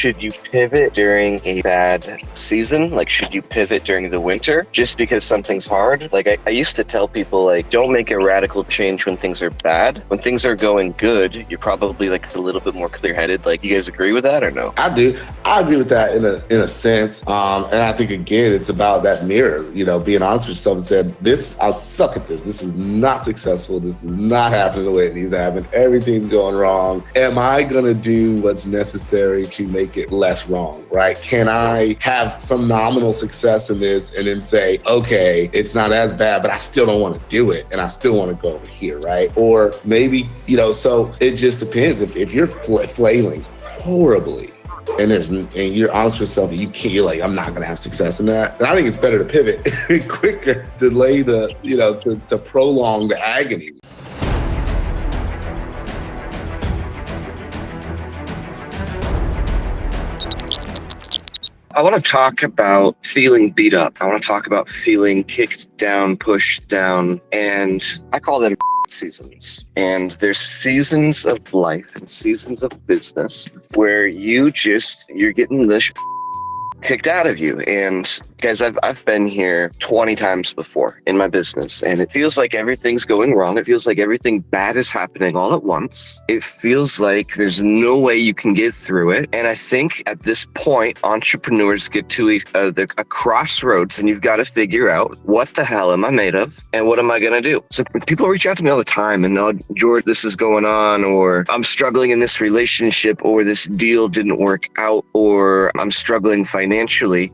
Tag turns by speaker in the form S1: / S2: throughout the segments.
S1: should you pivot during a bad season? Like, should you pivot during the winter just because something's hard? Like, I used to tell people, like, don't make a radical change when things are bad. When things are going good, you're probably like a little bit more clear-headed. Like, you guys agree with that or no?
S2: I do. I agree with that in a sense. And I think, again, it's about that mirror, being honest with yourself and saying, I suck at this. This is not successful. This is not happening the way it needs to happen. Everything's going wrong. Am I going to do what's necessary to make it less wrong, right? Can I have some nominal success in this and then say, okay, it's not as bad, but I still don't want to do it. And I still want to go over here, right? Or maybe, so it just depends. If you're flailing horribly, and you're honest with yourself, you're like, I'm not going to have success in that. And I think it's better to pivot quicker, delay to prolong the agony.
S1: I want to talk about feeling beat up. I want to talk about feeling kicked down, pushed down, and I call them seasons. And there's seasons of life and seasons of business where you're getting this kicked out of you. And guys, I've been here 20 times before in my business, and it feels like everything's going wrong. It feels like everything bad is happening all at once. It feels like there's no way you can get through it. And I think at this point, entrepreneurs get to a crossroads, and you've got to figure out, what the hell am I made of, and what am I going to do? So people reach out to me all the time, and oh, George, this is going on, or I'm struggling in this relationship, or this deal didn't work out, or I'm struggling financially.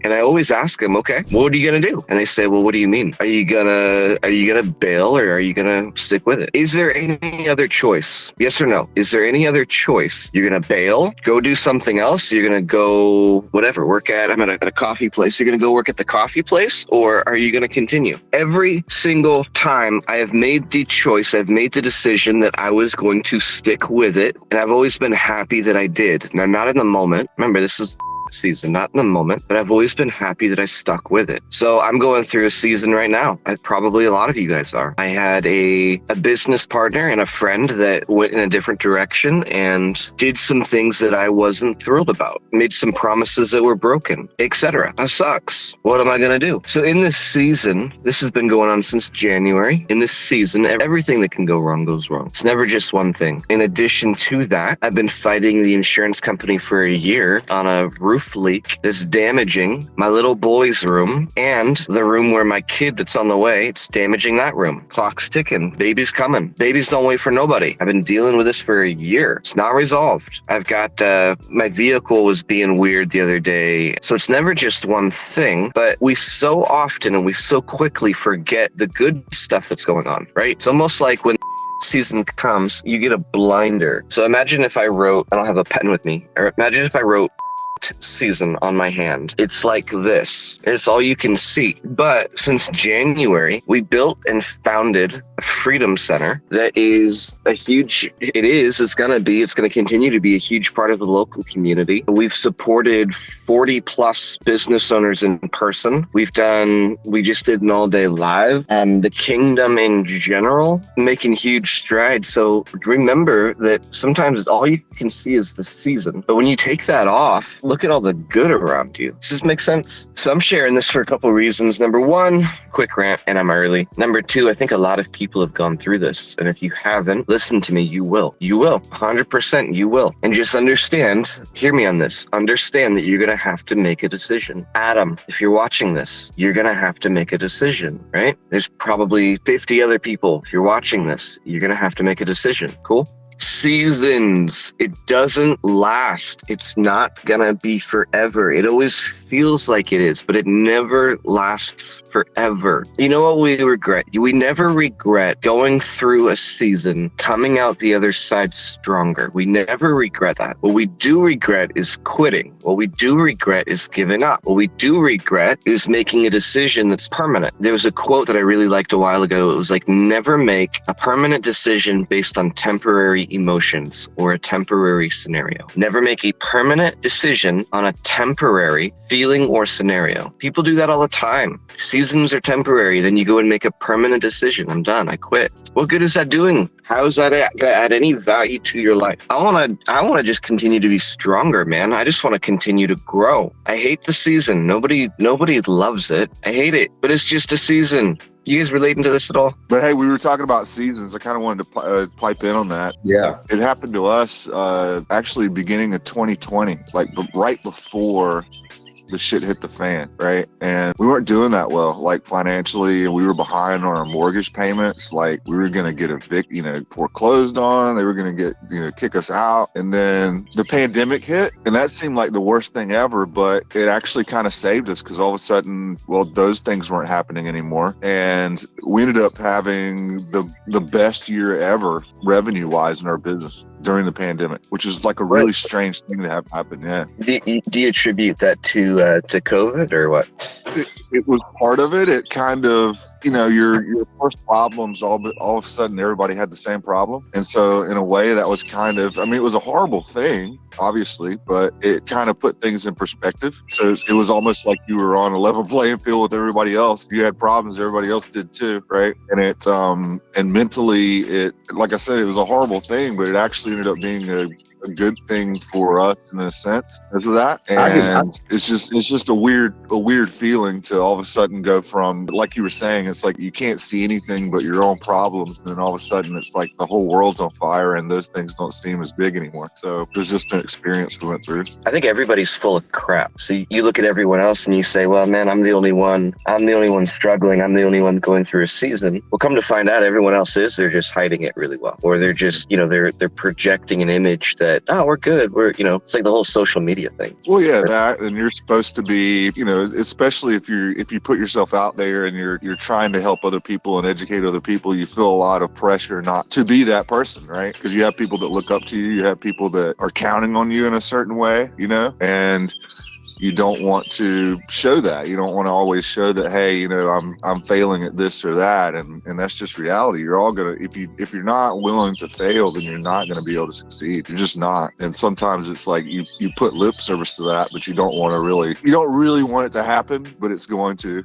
S1: And I always ask them, okay, what are you going to do? And they say, well, what do you mean? Are you gonna bail, or are you going to stick with it? Is there any other choice? Yes or no? Is there any other choice? You're going to bail, go do something else? You're going to go, whatever, I'm at a coffee place. You're going to go work at the coffee place, or are you going to continue? Every single time I have made the choice, I've made the decision that I was going to stick with it. And I've always been happy that I did. Now, not in the moment. Remember, this is season, not in the moment, but I've always been happy that I stuck with it. So I'm going through a season right now. Probably a lot of you guys are. I had a business partner and a friend that went in a different direction and did some things that I wasn't thrilled about, made some promises that were broken, etc. That sucks. What am I going to do? So in this season, this has been going on since January. In this season, everything that can go wrong goes wrong. It's never just one thing. In addition to that, I've been fighting the insurance company for a year on a roof leak that's damaging my little boy's room and the room where my kid that's on the way, it's damaging that room. Clock's ticking. Baby's coming. Babies don't wait for nobody. I've been dealing with this for a year. It's not resolved. I've got, my vehicle was being weird the other day. So it's never just one thing, but we so often and we so quickly forget the good stuff that's going on, right? It's almost like when season comes, you get a blinder. So imagine if I wrote, I don't have a pen with me, or imagine if I wrote season on my hand. It's like this. It's all you can see. But since January, we built and founded a Freedom Center that is it's going to continue to be a huge part of the local community. We've supported 40 plus business owners in person. We just did an all day live, and the kingdom in general, making huge strides. So remember that sometimes all you can see is the season. But when you take that off, look at all the good around you. Does this make sense? So I'm sharing this for a couple of reasons. Number one, quick rant, and I'm early. Number two, I think a lot of people have gone through this. And if you haven't, listen to me, you will. You will. 100% you will. And just understand, hear me on this, understand that you're going to have to make a decision. Adam, if you're watching this, you're going to have to make a decision, right? There's probably 50 other people. If you're watching this, you're going to have to make a decision. Cool? Seasons. It doesn't last. It's not gonna be forever. It always feels like it is, but it never lasts forever. You know what we regret? We never regret going through a season, coming out the other side stronger. We never regret that. What we do regret is quitting. What we do regret is giving up. What we do regret is making a decision that's permanent. There was a quote that I really liked a while ago. It was like, never make a permanent decision based on temporary emotions or a temporary scenario. Never make a permanent decision on a temporary feeling or scenario. People do that all the time. Seasons are temporary. Then you go and make a permanent decision. I'm done. I quit. What good is that doing? How is that gonna add any value to your life? I wanna just continue to be stronger, man. I just want to continue to grow. I hate the season. Nobody loves it. I hate it, but it's just a season. You guys relating to this at all?
S3: But hey, we were talking about seasons. I kind of wanted to pipe in on that.
S2: Yeah.
S3: It happened to us actually beginning of 2020, like right before the shit hit the fan, right? And we weren't doing that well, like financially, and we were behind on our mortgage payments. Like we were gonna get foreclosed on. They were gonna kick us out. And then the pandemic hit, and that seemed like the worst thing ever. But it actually kind of saved us because all of a sudden, well, those things weren't happening anymore, and we ended up having the best year ever revenue-wise in our business during the pandemic, which is like a really strange thing to have happen. Yeah.
S1: Do you attribute that to COVID or what?
S3: It was part of it. It kind of, your first problems, all of a sudden everybody had the same problem. And so in a way that was kind of, it was a horrible thing, obviously, but it kind of put things in perspective. So it was almost like you were on a level playing field with everybody else. If you had problems, everybody else did too, right? And and mentally, like I said, it was a horrible thing, but it actually ended up being a good thing for us in a sense because of that. And it's just a weird feeling to all of a sudden go from, like you were saying, it's like you can't see anything but your own problems, and then all of a sudden it's like the whole world's on fire and those things don't seem as big anymore. So it was just an experience we went through.
S1: I think everybody's full of crap. So you look at everyone else and you say, well, man, I'm the only one struggling. I'm the only one going through a season. Well, come to find out everyone else they're just hiding it really well, or they're just, they're projecting an image that, oh, we're good. It's like the whole social media thing.
S3: Well, yeah, that, and you're supposed to be, especially if you put yourself out there and you're trying to help other people and educate other people, you feel a lot of pressure not to be that person, right? Because you have people that look up to you, you have people that are counting on you in a certain way, and you don't want to show that. You don't want to always show that, hey, I'm failing at this or that, and that's just reality. You're all gonna, if you're not willing to fail, then you're not gonna be able to succeed. You're just not. And sometimes it's like you put lip service to that, but you don't really want it to happen, but it's going to.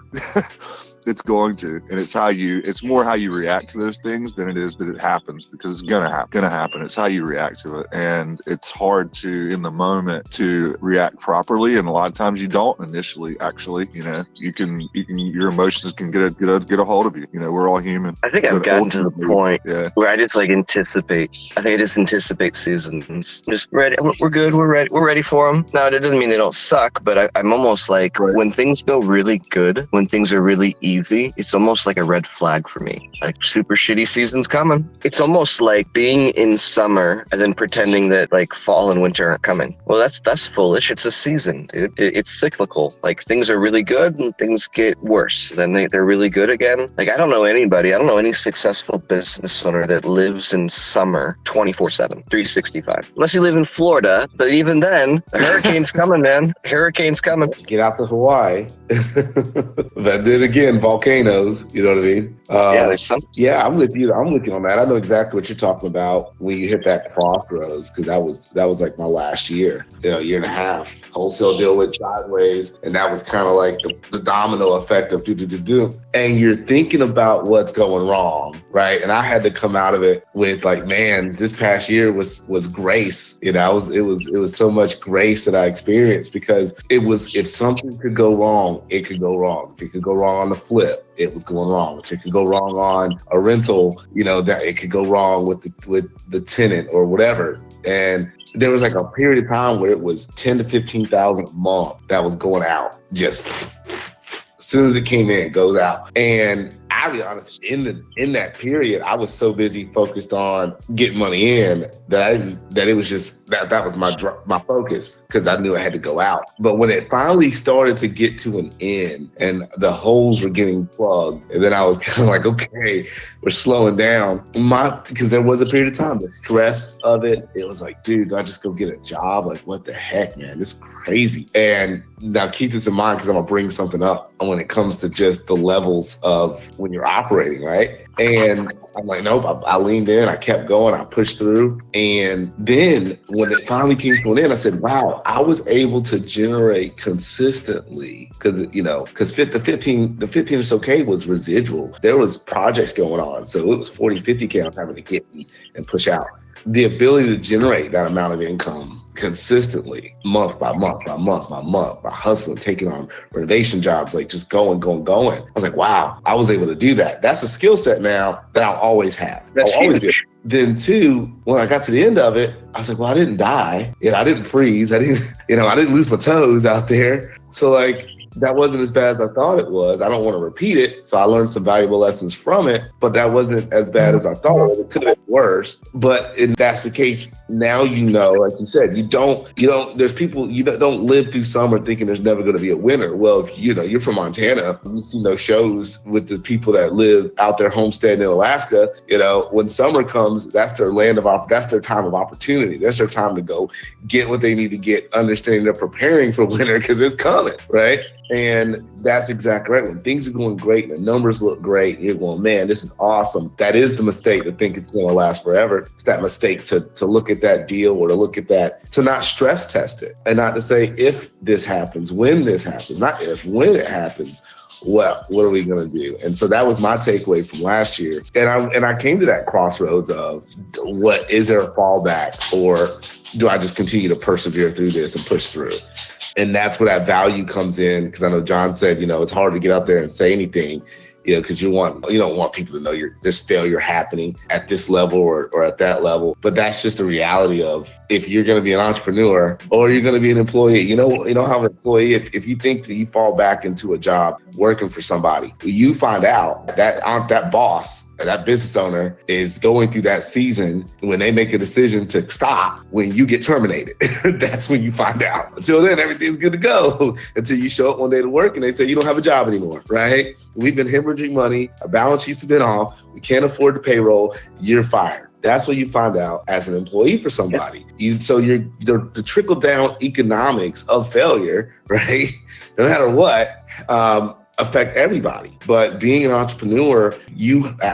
S3: It's going to, and it's more how you react to those things than it is that it happens, because it's gonna happen. It's how you react to it, and it's hard to, in the moment, to react properly, and a lot of times you don't initially. Actually, your emotions can get a hold of you. We're all human.
S1: I think I've gotten to the point where I just anticipate. I think I just anticipate seasons. Just ready. We're good. We're ready. We're ready for them. Now, that doesn't mean they don't suck, but I'm almost like, when things go really good, when things are really easy, it's almost like a red flag for me. Like, super shitty season's coming. It's almost like being in summer and then pretending that like fall and winter aren't coming. Well, that's foolish. It's a season, dude. It's cyclical. Like, things are really good and things get worse. Then they're really good again. Like, I don't know any successful business owner that lives in summer 24/7, 365. Unless you live in Florida, but even then, the hurricane's coming, man. Hurricane's coming.
S2: Get out to Hawaii. But then again, volcanoes, you know what I mean?
S1: There's some.
S2: Yeah, I'm with you on that. I know exactly what you're talking about when you hit that crossroads, because that was like my last year, year and a half. Wholesale deal went sideways, and that was kind of like the domino effect of do. And you're thinking about what's going wrong, right? And I had to come out of it with like, man, this past year was grace. It was so much grace that I experienced, because it was, if something could go wrong, it could go wrong. If it could go wrong on the flip, it was going wrong. If it could go wrong on a rental, that it could go wrong with the tenant or whatever. And there was like a period of time where it was 10 to 15,000 a month that was going out. Just as soon as it came in, it goes out. And I'll be honest, in that period, I was so busy focused on getting money in that it was just that was my focus, because I knew I had to go out. But when it finally started to get to an end and the holes were getting plugged, and then I was kind of like, okay, we're slowing down. Because there was a period of time, the stress of it was like, dude, do I just go get a job? Like, what the heck, man? This is crazy. And now keep this in mind, because I'm gonna bring something up. when it comes to just the levels of when you're operating, right? And I'm like, nope, I leaned in, I kept going, I pushed through. And then when it finally came to an end, I said, wow, I was able to generate consistently because the 15 or so K was residual. There was projects going on. So it was 40, 50K I was having to get and push out. The ability to generate that amount of income consistently, month by month by month by month, by hustling, taking on renovation jobs, like just going. I was like, wow, I was able to do that. That's a skill set now that I'll always have.
S1: That's
S2: I'll always be.
S1: huge.
S2: Then two, when I got to the end of it, I was like, well, I didn't die. I didn't freeze. I didn't lose my toes out there. So like, that wasn't as bad as I thought it was. I don't want to repeat it. So I learned some valuable lessons from it, but that wasn't as bad as I thought. It could have been worse. But if that's the case, now like you said, there's people, don't live through summer thinking there's never going to be a winter. Well, if you're from Montana, you've seen those shows with the people that live out there homesteading in Alaska, when summer comes, that's their that's their time of opportunity. That's their time to go get what they need to get, understanding they're preparing for winter because it's coming, right? And that's exactly right. When things are going great and the numbers look great, you're going, man, this is awesome. That is the mistake to think it's going to last forever. It's that mistake to look at that deal or to look at that, to not stress test it and not to say, if this happens, when this happens, not if, when it happens, well, what are we going to do? And so that was my takeaway from last year. And I came to that crossroads of, what is there a fallback, or do I just continue to persevere through this and push through? And that's where that value comes in. Because I know John said, it's hard to get out there and say anything, because you don't want people to know there's failure happening at this level or at that level. But that's just the reality of, if you're going to be an entrepreneur or you're going to be an employee, how an employee, if you think that you fall back into a job working for somebody, you find out that boss, that business owner is going through that season when they make a decision to stop, when you get terminated. That's when you find out. Until then, everything's good to go until you show up one day to work and they say you don't have a job anymore, right? We've been hemorrhaging money. Our balance sheets have been off. We can't afford the payroll. You're fired. That's what you find out as an employee for somebody. The trickle down economics of failure, right? No matter what, affect everybody. But being an entrepreneur,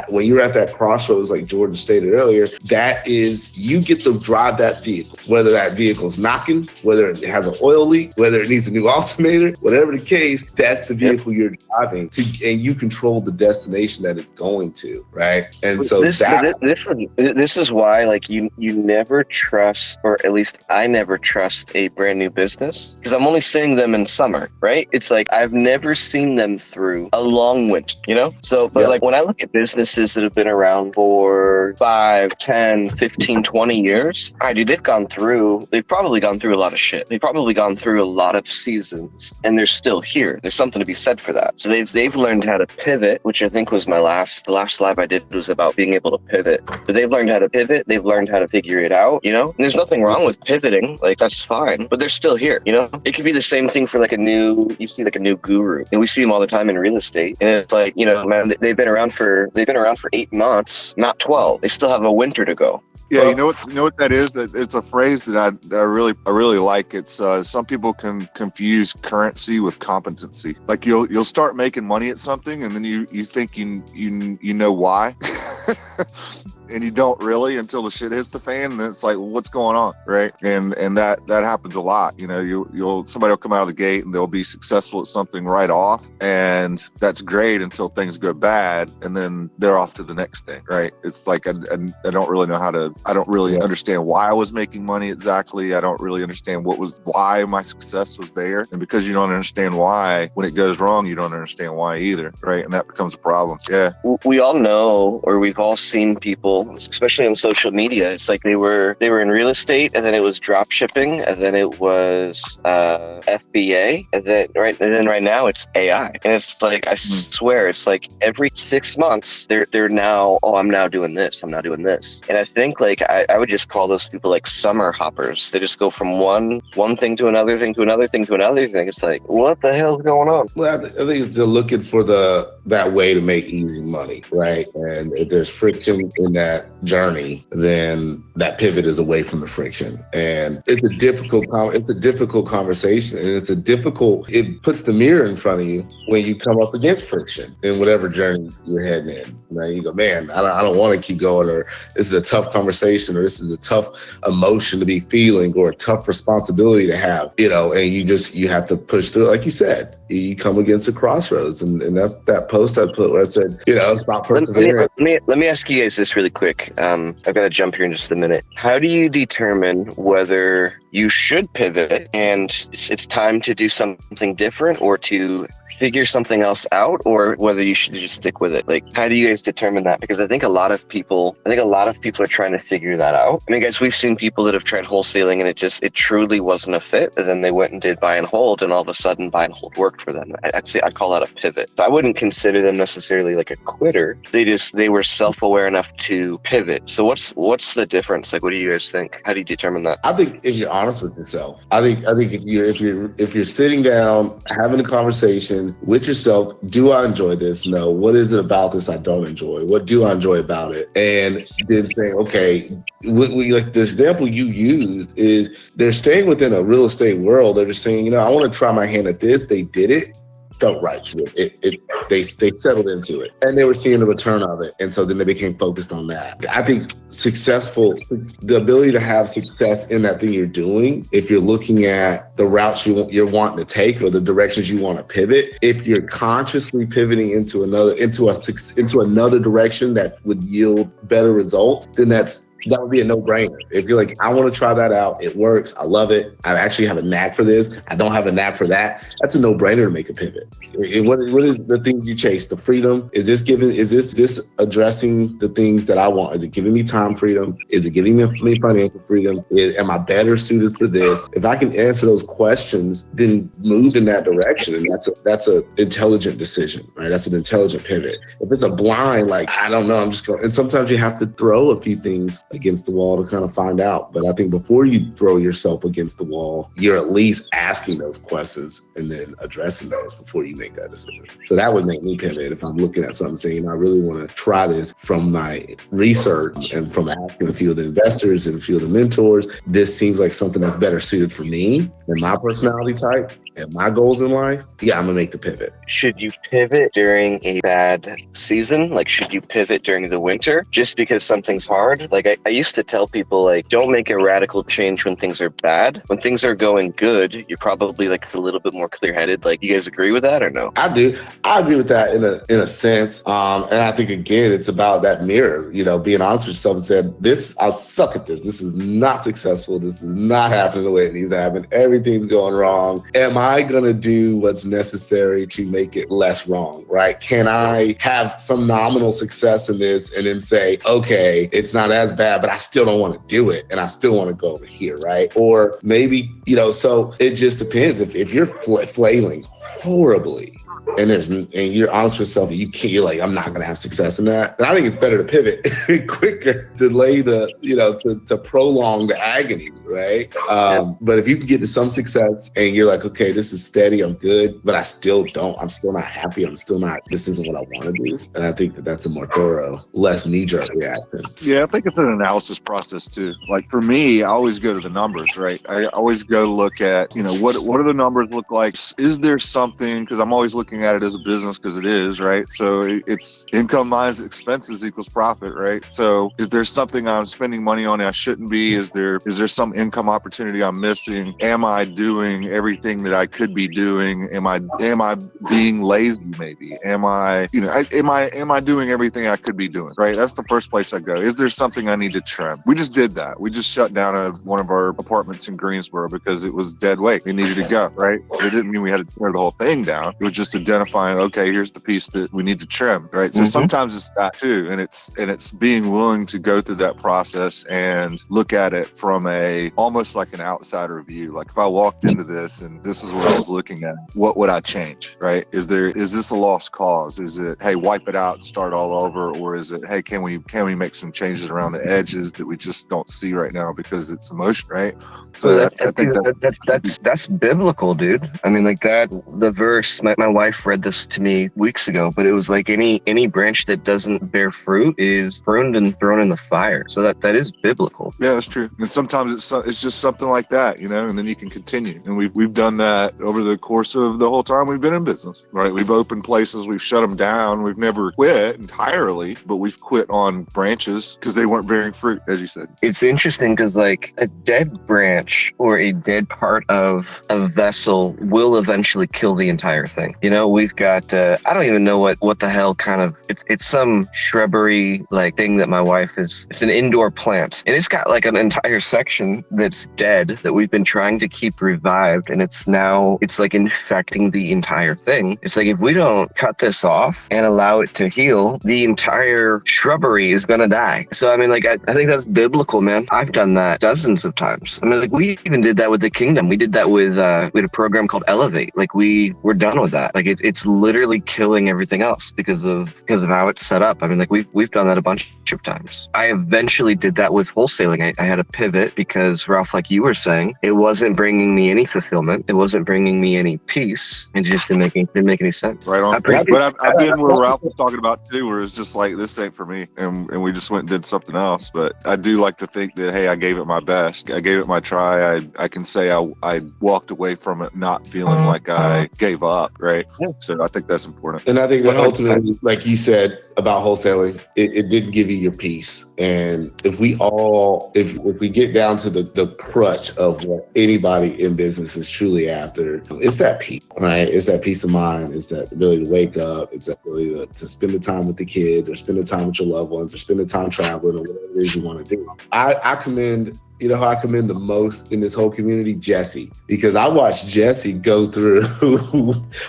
S2: when you're at that crossroads, like Jordan stated earlier, that is, you get to drive that vehicle, whether that vehicle's knocking, whether it has an oil leak, whether it needs a new alternator, whatever the case, that's the vehicle you're driving to, and you control the destination that it's going to, right? And so this
S1: is why, like, you never trust, or at least I never trust, a brand new business, because I'm only seeing them in summer, right? It's like, I've never seen them through a long winter, So, but like, when I look at businesses that have been around for 5, 10, 15, 20 years, they've probably gone through a lot of shit. They've probably gone through a lot of seasons, and they're still here. There's something to be said for that. So they've learned how to pivot, which I think was the last live I did was about being able to pivot. But they've learned how to pivot. They've learned how to figure it out, And there's nothing wrong with pivoting. Like, that's fine. But they're still here, It could be the same thing for a new guru. And we see them all the time in real estate. And it's like, man, they've been around for 8 months, not 12. They still have a winter to go.
S3: Yeah, you know what that is? It's a phrase that I really like. It's some people can confuse currency with competency. Like, you'll start making money at something, and then you think you know why. And you don't really until the shit hits the fan, and it's like, well, what's going on, right? And that happens a lot. Somebody will come out of the gate and they'll be successful at something right off, and that's great until things go bad, and then they're off to the next thing, right? It's like I don't really know I don't really understand why I was making money exactly. I don't really understand why my success was there, and because you don't understand why, when it goes wrong, you don't understand why either, right? And that becomes a problem. Yeah,
S1: we all know, or we've all seen people, especially on social media. It's like they were in real estate, and then it was drop shipping, and then it was FBA, and then right now it's AI. And it's like, I swear, it's like every 6 months they're now, I'm now doing this, I'm now doing this. And I think, like, I would just call those people like summer hoppers. They just go from one thing to another thing to another thing to another thing. It's like, what the hell's going on?
S2: Well, I think they're looking for that way to make easy money, right? And if there's friction in that journey, then that pivot is away from the friction. And it's a difficult conversation. And it puts the mirror in front of you when you come up against friction in whatever journey you're heading in. Right? You go, man, I don't want to keep going, or this is a tough conversation, or this is a tough emotion to be feeling, or a tough responsibility to have, and you have to push through. Like you said, you come against a crossroads. And that's that post I put where I said, it's about perseverance.
S1: Let me ask you guys this really quick. I've got to jump here in just a minute. How do you determine whether you should pivot and it's time to do something different, or to figure something else out, or whether you should just stick with it? Like, how do you guys determine that? Because I think a lot of people are trying to figure that out. I mean, guys, we've seen people that have tried wholesaling and it truly wasn't a fit, and then they went and did buy and hold, and all of a sudden buy and hold worked for them. I'd call that a pivot. So I wouldn't consider them necessarily like a quitter. They were self-aware enough to pivot. So what's the difference? Like, what do you guys think? How do you determine that?
S2: I think if you're honest with yourself, I think if you're sitting down having a conversation with yourself, do I enjoy this? No. What is it about this I don't enjoy? What do I enjoy about it? And then saying, okay, like the example you used is they're staying within a real estate world. They're just saying, I want to try my hand at this. They did it. Felt right to it. They settled into it, and they were seeing the return of it, and so then they became focused on that. I think the ability to have success in that thing you're doing, if you're looking at the routes you're wanting to take or the directions you want to pivot, if you're consciously pivoting into another direction that would yield better results, then that would be a no-brainer. If you're like, I want to try that out, it works, I love it, I actually have a knack for this, I don't have a knack for that, that's a no-brainer to make a pivot. What is the things you chase? The freedom? Is this addressing the things that I want? Is it giving me time freedom? Is it giving me financial freedom? Am I better suited for this? If I can answer those questions, then move in that direction. And that's an intelligent decision, right? That's an intelligent pivot. If it's a blind, like, I don't know, I'm just going, and sometimes you have to throw a few things against the wall to kind of find out. But I think before you throw yourself against the wall, you're at least asking those questions and then addressing those before you make that decision. So that would make me pivot if I'm looking at something saying, I really want to try this from my research and from asking a few of the investors and a few of the mentors. This seems like something that's better suited for me and my personality type and my goals in life. Yeah, I'm gonna make the pivot.
S1: Should you pivot during a bad season? Like, should you pivot during the winter just because something's hard? Like, I used to tell people, like, don't make a radical change when things are bad. When things are going good, you're probably like a little bit more clear-headed. Like, you guys agree with that or no?
S2: I do. I agree with that in a sense. And I think, again, it's about that mirror, being honest with yourself and saying, I suck at this. This is not successful. This is not happening the way it needs to happen. Everything's going wrong. Am I going to do what's necessary to make it less wrong, right? Can I have some nominal success in this and then say, okay, it's not as bad, but I still don't want to do it. And I still want to go over here, right? Or maybe, so it just depends. If you're flailing horribly, and you're honest with yourself, you're like, I'm not going to have success in that. And I think it's better to pivot quicker, delay to prolong the agony, right? But if you can get to some success and you're like, okay, this is steady, I'm good, but I'm still not happy. This isn't what I want to do. And I think that's a more thorough, less knee-jerk reaction.
S3: Yeah, I think it's an analysis process too. Like for me, I always go to the numbers, right? I always go look at, what do the numbers look like? Is there something, because I'm always looking at it as a business, because it is, right? So it's income minus expenses equals profit, right? So is there something I'm spending money on I shouldn't be? Is there some income opportunity I'm missing? Am I doing everything that I could be doing? Am I being lazy maybe? Am I doing everything I could be doing, right? That's the first place I go. Is there something I need to trim? We just did that. We just shut down one of our apartments in Greensboro because it was dead weight. It needed to go, right? It didn't mean we had to tear the whole thing down. It was just identifying, okay, here's the piece that we need to trim, right? So sometimes it's that too. And it's being willing to go through that process and look at it from almost like an outsider view. Like if I walked into this and this is what I was looking at, what would I change, right? Is this a lost cause? Is it, hey, wipe it out, start all over? Or is it, hey, can we make some changes around the edges that we just don't see right now because it's emotion, right? So I think
S1: that's biblical, dude. I mean, like that, the verse, my wife wife read this to me weeks ago, but it was like any branch that doesn't bear fruit is pruned and thrown in the fire. So that is biblical.
S3: Yeah, that's true. And sometimes it's just something like that, and then you can continue. And we've done that over the course of the whole time we've been in business, right? We've opened places, we've shut them down. We've never quit entirely, but we've quit on branches because they weren't bearing fruit, as you said.
S1: It's interesting because like a dead branch or a dead part of a vessel will eventually kill the entire thing. We've got, I don't even know what the hell kind of, it's some shrubbery like thing that my wife it's an indoor plant. And it's got like an entire section that's dead that we've been trying to keep revived. And it's like infecting the entire thing. It's like, if we don't cut this off and allow it to heal, the entire shrubbery is going to die. So, I mean, like, I think that's biblical, man. I've done that dozens of times. I mean, like, we even did that with the kingdom. We did that with, we had a program called Elevate. Like, we're done with that. Like, it's literally killing everything else because of how it's set up. I mean, like, we've done that a bunch of times. I eventually did that with wholesaling. I had a pivot because, Rauf, like you were saying, it wasn't bringing me any fulfillment. It wasn't bringing me any peace. And it just didn't make any sense.
S3: Right on. But I've been where Rauf was talking about too, where it's just like, this ain't for me. And we just went and did something else. But I do like to think that, hey, I gave it my best. I gave it my try. I can say I walked away from it not feeling like I gave up, right? Yeah. So I think that's important.
S2: And I think that ultimately, like you said about wholesaling, it didn't give you your peace. And if we get down to the crutch of what anybody in business is truly after, it's that peace, right? It's that peace of mind. It's that ability to wake up. It's that ability to spend the time with the kids, or spend the time with your loved ones, or spend the time traveling, or whatever it is you want to do. I commend, who I commend the most in this whole community? Jesse. Because I watched Jesse go through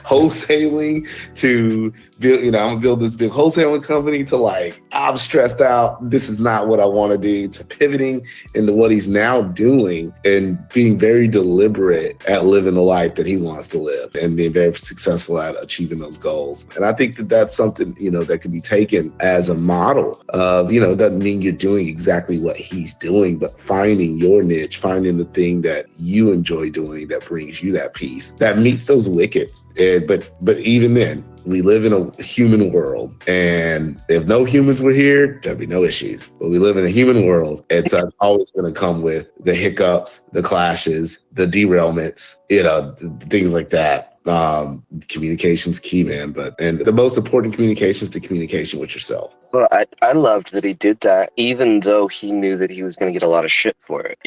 S2: wholesaling to build, I'm gonna build this big wholesaling company, to like, I'm stressed out, this is not what I want to do, to pivoting into what he's now doing and being very deliberate at living the life that he wants to live and being very successful at achieving those goals. And I think that that's something, that can be taken as a model of, it doesn't mean you're doing exactly what he's doing, but finding your niche, finding the thing that you enjoy doing that brings you that peace, that meets those wickets. But even then, we live in a human world, and if no humans were here, there'd be no issues. But we live in a human world, and so it's always going to come with the hiccups, the clashes, the derailments, things like that. Communication's key, man. And the most important communication is the communication with yourself.
S1: Well, I loved that he did that, even though he knew that he was going to get a lot of shit for it.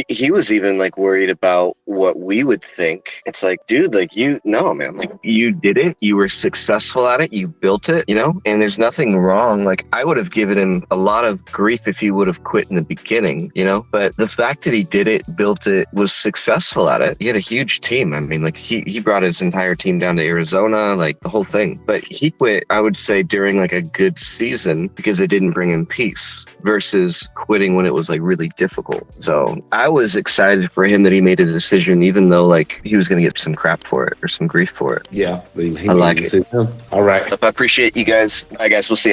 S1: He was even like worried about what we would think. It's like, dude, like man, like you did it. You were successful at it. You built it, and there's nothing wrong. Like, I would have given him a lot of grief if he would have quit in the beginning, but the fact that he did it, built it, was successful at it. He had a huge team. I mean, like he brought his entire team down to Arizona, like the whole thing. But he quit, I would say, during like a good season, because it didn't bring him peace, versus quitting when it was like really difficult. So I was excited for him that he made a decision, even though like he was going to get some crap for it or some grief for it.
S2: Yeah,
S1: I like it.
S2: All right.
S1: I appreciate you guys. Bye, guys. We'll see you.